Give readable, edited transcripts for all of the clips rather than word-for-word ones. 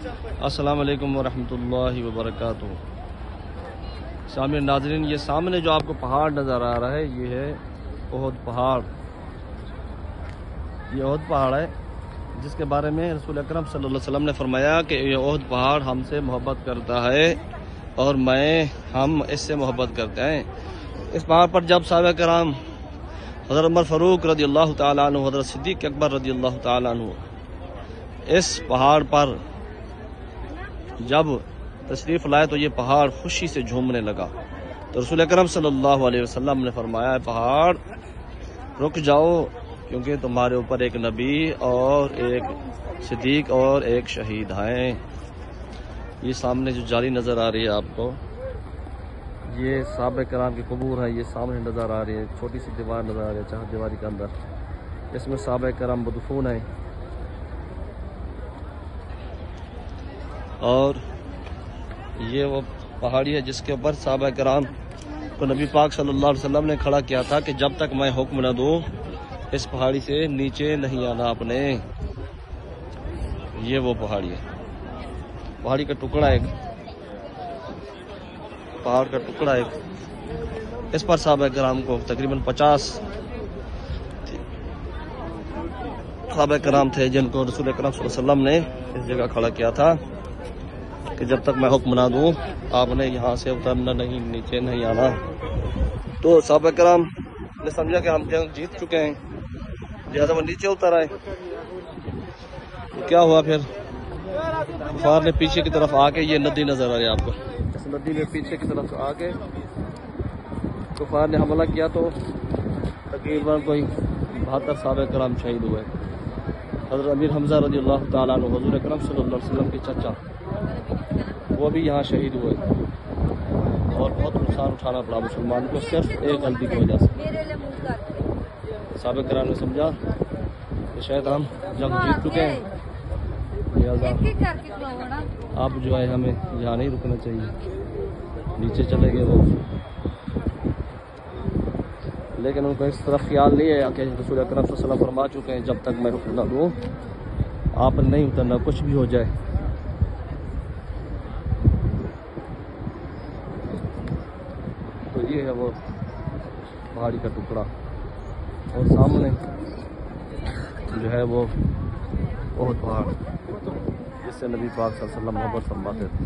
अस्सलाम वालेकुम वरहमतुल्लाहि वबरकातुहू। सामने नाज़रीन, ये सामने जो आपको पहाड़ नज़र आ रहा है ये है ओहद पहाड़। ये ओहद पहाड़ है जिसके बारे में रसूल अकरम सल्लल्लाहु अलैहि वसल्लम ने फरमाया कि ये ओहद पहाड़ हमसे मोहब्बत करता है और हम इससे मोहब्बत करते हैं। इस पहाड़ पर जब सहाबा कराम हज़रत उमर फ़ारूक रज़ियल्लाहु ताला अन्हु, हज़रत सिद्दीक़ अकबर रज़ियल्लाहु ताला अन्हु इस पहाड़ पर जब तशरीफ़ लाए तो ये पहाड़ खुशी से झूमने लगा। तो रसूल अकरम सल्लल्लाहु अलैहि वसल्लम ने फरमाया, पहाड़ रुक जाओ, क्योंकि तुम्हारे ऊपर एक नबी और एक सिद्दीक़ और एक शहीद हैं। ये सामने जो जाली नज़र आ रही है आपको, ये सहाबा कराम के कबूर है। ये सामने नज़र आ रही है, छोटी सी दीवार नज़र आ रही है चार दीवारी के अंदर, इसमें सहाबा कराम मदफून है। और ये वो पहाड़ी है जिसके ऊपर सहाबा कराम को नबी पाक सल्लल्लाहु अलैहि वसल्लम ने खड़ा किया था कि जब तक मैं हुक्म न दूँ इस पहाड़ी से नीचे नहीं आना आपने। ये वो पहाड़ी है, पहाड़ी का टुकड़ा एक, पहाड़ का टुकड़ा एक। इस पर सहाबा कराम को तकरीबन 50 सहाबा कराम थे जिनको रसूल अकरम सल्लल्लाहु अलैहि वसल्लम ने इस जगह खड़ा किया था कि जब तक मैं हुक्म ना दूँ आपने यहाँ से उतरना नहीं, नीचे नहीं आना। तो सहाबा कराम ने समझा कि हम जंग जीत चुके हैं, लिहाजा वो नीचे उतर आए। तो क्या हुआ फिर, कुफार ने पीछे की तरफ आके, ये नदी नजर आ रही है आपको, इस नदी में पीछे की तरफ आके कुफार ने हमला किया तो तकरीबन कोई 72 सहाबा कराम शहीद हुए। हज़रत अमीर हमजा रज़ियल्लाहु ताला अन्हु, हुज़ूर अकरम सल्लल्लाहु अलैहि वसल्लम के चाचा, वो भी यहाँ शहीद हुए और बहुत नुकसान उठाना पड़ा मुसलमान को सिर्फ एक गलती की वजह से। सहाबा कराम ने समझा कि शायद हम जंग जीत चुके हैं, लिहाजा अब जो है हमें यहाँ नहीं रुकना चाहिए, नीचे चले गए वो। लेकिन उनको इस तरफ ख्याल नहीं है कि रसूल अकरम सल्लल्लाहु अलैहि वसल्लम फरमा चुके हैं जब तक मैं हुक्म ना दूँ आपने नहीं उतरना, कुछ भी हो जाए। तो ये है वो पहाड़ी का टुकड़ा और सामने जो है वो ओहद पहाड़ जिससे नबी पाक सल्लल्लाहु अलैहि वसल्लम मोहब्बत फरमाते थे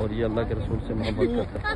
और ये अल्लाह के रसूल से मोहब्बत करते हैं।